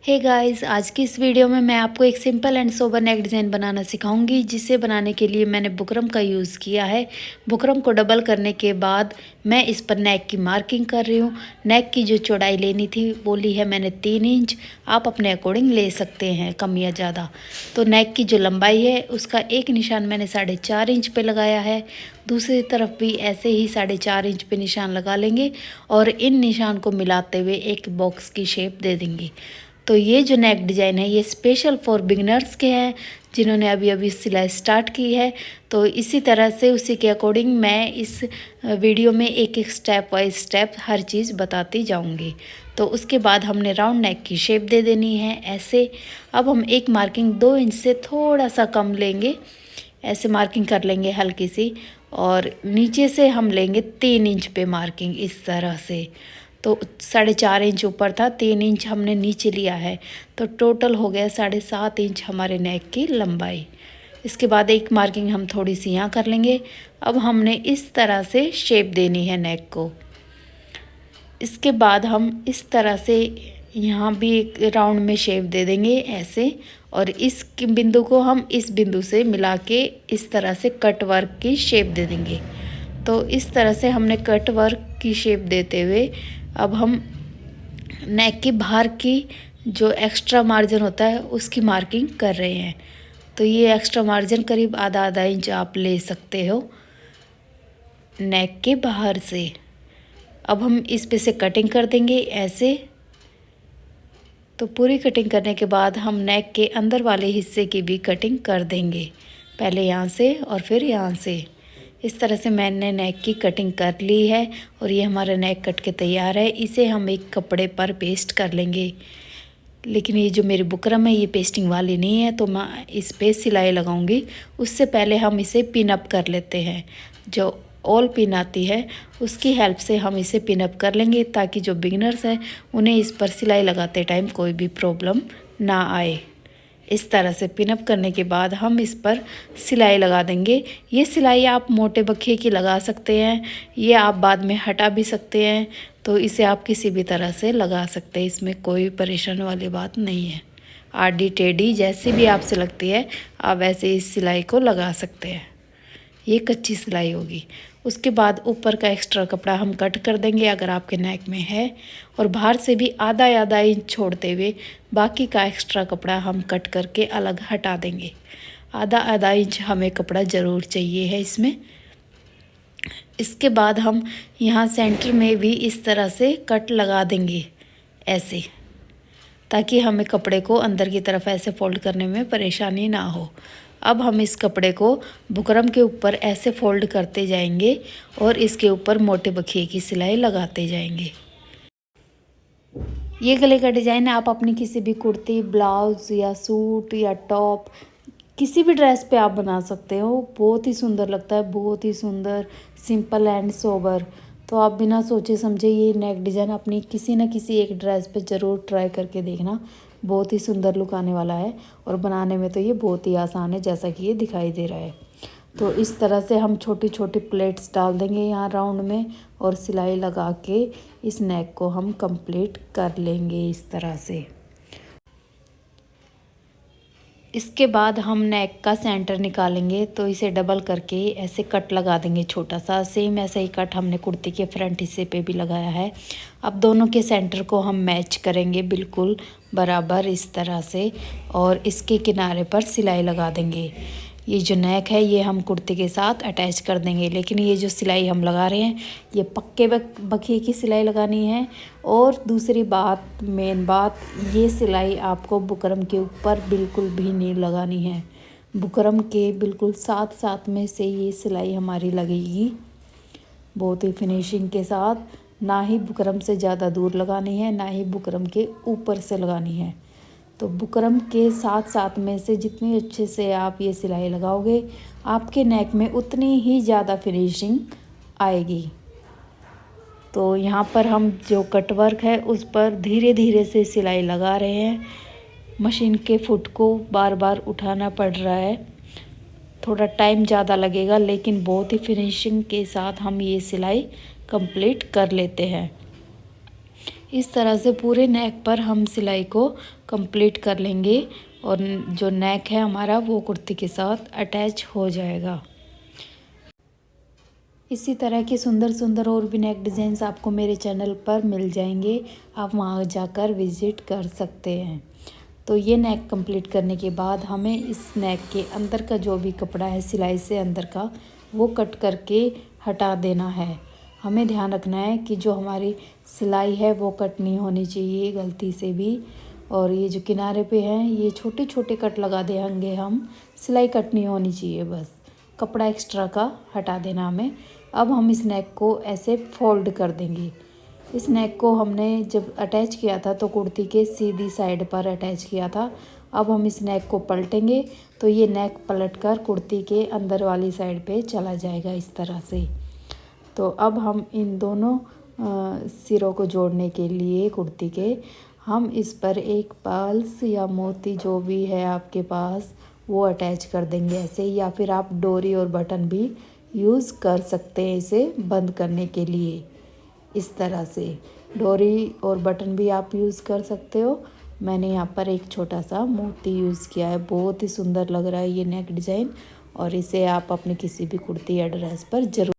Hey guys, आज की इस वीडियो में मैं आपको एक simple and sober neck design बनाना सिखाऊंगी, जिसे बनाने के लिए मैंने बुकरम का यूज़ किया है। बुकरम को डबल करने के बाद मैं इस पर नेक की मार्किंग कर रही हूँ। नेक की जो चौड़ाई लेनी थी वो ली है मैंने 3 इंच। आप अपने अकॉर्डिंग ले सकते हैं, कम या ज़्यादा। तो नेक की जो लंबाई है उसका एक निशान मैंने 4.5 इंच पे लगाया है। दूसरी तरफ भी ऐसे ही 4.5 इंच पे निशान लगा लेंगे और इन निशान को मिलाते हुए एक बॉक्स की शेप दे देंगे। तो ये जो नेक डिज़ाइन है ये स्पेशल फॉर बिगनर्स के हैं, जिन्होंने अभी अभी सिलाई स्टार्ट की है। तो इसी तरह से उसी के अकॉर्डिंग मैं इस वीडियो में एक एक स्टेप बाय स्टेप हर चीज़ बताती जाऊंगी। तो उसके बाद हमने राउंड नेक की शेप दे देनी है ऐसे। अब हम एक मार्किंग 2 इंच से थोड़ा सा कम लेंगे, ऐसे मार्किंग कर लेंगे हल्की सी, और नीचे से हम लेंगे 3 इंच पे मार्किंग इस तरह से। तो 4.5 इंच ऊपर था, 3 इंच हमने नीचे लिया है, तो टोटल हो गया 7.5 इंच हमारे नेक की लंबाई। इसके बाद एक मार्किंग हम थोड़ी सी यहाँ कर लेंगे। अब हमने इस तरह से शेप देनी है नेक को। इसके बाद हम इस तरह से यहाँ भी एक राउंड में शेप दे देंगे ऐसे, और इस बिंदु को हम इस बिंदु से मिला के इस तरह से कट वर्क की शेप दे देंगे। तो इस तरह से हमने कट वर्क की शेप देते हुए अब हम नेक के बाहर की जो एक्स्ट्रा मार्जिन होता है उसकी मार्किंग कर रहे हैं। तो ये एक्स्ट्रा मार्जिन करीब आधा इंच आप ले सकते हो नेक के बाहर से। अब हम इस पे से कटिंग कर देंगे ऐसे। तो पूरी कटिंग करने के बाद हम नेक के अंदर वाले हिस्से की भी कटिंग कर देंगे, पहले यहाँ से और फिर यहाँ से। इस तरह से मैंने नेक की कटिंग कर ली है और ये हमारा नेक कट के तैयार है। इसे हम एक कपड़े पर पेस्ट कर लेंगे। लेकिन ये जो मेरी बुकरम है ये पेस्टिंग वाली नहीं है, तो मैं इस पे सिलाई लगाऊंगी। उससे पहले हम इसे पिन अप कर लेते हैं। जो ऑल पिन आती है उसकी हेल्प से हम इसे पिन अप कर लेंगे, ताकि जो बिगिनर्स हैं उन्हें इस पर सिलाई लगाते टाइम कोई भी प्रॉब्लम ना आए। इस तरह से पिन अप करने के बाद हम इस पर सिलाई लगा देंगे। ये सिलाई आप मोटे बखिए की लगा सकते हैं, ये आप बाद में हटा भी सकते हैं। तो इसे आप किसी भी तरह से लगा सकते हैं, इसमें कोई परेशान वाली बात नहीं है। आडी टेढ़ी जैसी भी आपसे लगती है आप वैसे इस सिलाई को लगा सकते हैं। ये कच्ची सिलाई होगी। उसके बाद ऊपर का एक्स्ट्रा कपड़ा हम कट कर देंगे अगर आपके नेक में है, और बाहर से भी आधा इंच छोड़ते हुए बाकी का एक्स्ट्रा कपड़ा हम कट करके अलग हटा देंगे। आधा इंच हमें कपड़ा ज़रूर चाहिए है इसमें। इसके बाद हम यहाँ सेंटर में भी इस तरह से कट लगा देंगे ऐसे, ताकि हमें कपड़े को अंदर की तरफ ऐसे फोल्ड करने में परेशानी ना हो। अब हम इस कपड़े को बुकरम के ऊपर ऐसे फोल्ड करते जाएंगे और इसके ऊपर मोटे बखिए की सिलाई लगाते जाएंगे। ये गले का डिज़ाइन आप अपनी किसी भी कुर्ती, ब्लाउज़ या सूट या टॉप, किसी भी ड्रेस पे आप बना सकते हो। बहुत ही सुंदर लगता है, बहुत ही सुंदर, सिंपल एंड सोबर। तो आप बिना सोचे समझे ये नेक डिज़ाइन अपनी किसी न किसी एक ड्रेस पे ज़रूर ट्राई करके देखना। बहुत ही सुंदर लुक आने वाला है, और बनाने में तो ये बहुत ही आसान है, जैसा कि ये दिखाई दे रहा है। तो इस तरह से हम छोटी छोटी प्लेट्स डाल देंगे यहाँ राउंड में, और सिलाई लगा के इस नेक को हम कंप्लीट कर लेंगे इस तरह से। इसके बाद हम नेक का सेंटर निकालेंगे, तो इसे डबल करके ऐसे कट लगा देंगे छोटा सा। सेम ऐसा ही कट हमने कुर्ती के फ्रंट हिस्से पे भी लगाया है। अब दोनों के सेंटर को हम मैच करेंगे बिल्कुल बराबर इस तरह से, और इसके किनारे पर सिलाई लगा देंगे। ये जो नेक है ये हम कुर्ती के साथ अटैच कर देंगे, लेकिन ये जो सिलाई हम लगा रहे हैं ये पक्के बखिए की सिलाई लगानी है। और दूसरी बात, मेन बात, ये सिलाई आपको बुकरम के ऊपर बिल्कुल भी नहीं लगानी है। बुकरम के बिल्कुल साथ साथ में से ये सिलाई हमारी लगेगी, बहुत ही फिनिशिंग के साथ। ना ही बुकरम से ज़्यादा दूर लगानी है, ना ही बुकरम के ऊपर से लगानी है। तो बुकरम के साथ साथ में से जितनी अच्छे से आप ये सिलाई लगाओगे, आपके नेक में उतनी ही ज़्यादा फिनिशिंग आएगी। तो यहाँ पर हम जो कट वर्क है उस पर धीरे धीरे से सिलाई लगा रहे हैं। मशीन के फुट को बार बार उठाना पड़ रहा है, थोड़ा टाइम ज़्यादा लगेगा, लेकिन बहुत ही फिनिशिंग के साथ हम ये सिलाई कंप्लीट कर लेते हैं। इस तरह से पूरे नेक पर हम सिलाई को कंप्लीट कर लेंगे और जो नेक है हमारा वो कुर्ती के साथ अटैच हो जाएगा। इसी तरह की सुंदर सुंदर और भी नेक डिज़ाइंस आपको मेरे चैनल पर मिल जाएंगे, आप वहां जाकर विज़िट कर सकते हैं। तो ये नेक कंप्लीट करने के बाद हमें इस नेक के अंदर का जो भी कपड़ा है सिलाई से अंदर का, वो कट करके हटा देना है। हमें ध्यान रखना है कि जो हमारी सिलाई है वो कट नहीं होनी चाहिए गलती से भी। और ये जो किनारे पे हैं ये छोटे छोटे कट लगा देंगे हम, सिलाई कट नहीं होनी चाहिए, बस कपड़ा एक्स्ट्रा का हटा देना हमें। अब हम इस नेक को ऐसे फोल्ड कर देंगे। इस नेक को हमने जब अटैच किया था तो कुर्ती के सीधी साइड पर अटैच किया था। अब हम इस नेक को पलटेंगे तो ये नेक पलटकर कुर्ती के अंदर वाली साइड पे चला जाएगा इस तरह से। तो अब हम इन दोनों सिरों को जोड़ने के लिए कुर्ती के हम इस पर एक पर्ल्स या मोती जो भी है आपके पास वो अटैच कर देंगे ऐसे, या फिर आप डोरी और बटन भी यूज़ कर सकते हैं इसे बंद करने के लिए। इस तरह से डोरी और बटन भी आप यूज़ कर सकते हो। मैंने यहाँ पर एक छोटा सा मोती यूज़ किया है, बहुत ही सुंदर लग रहा है ये नेक डिज़ाइन। और इसे आप अपनी किसी भी कुर्ती या ड्रेस पर ज़रूर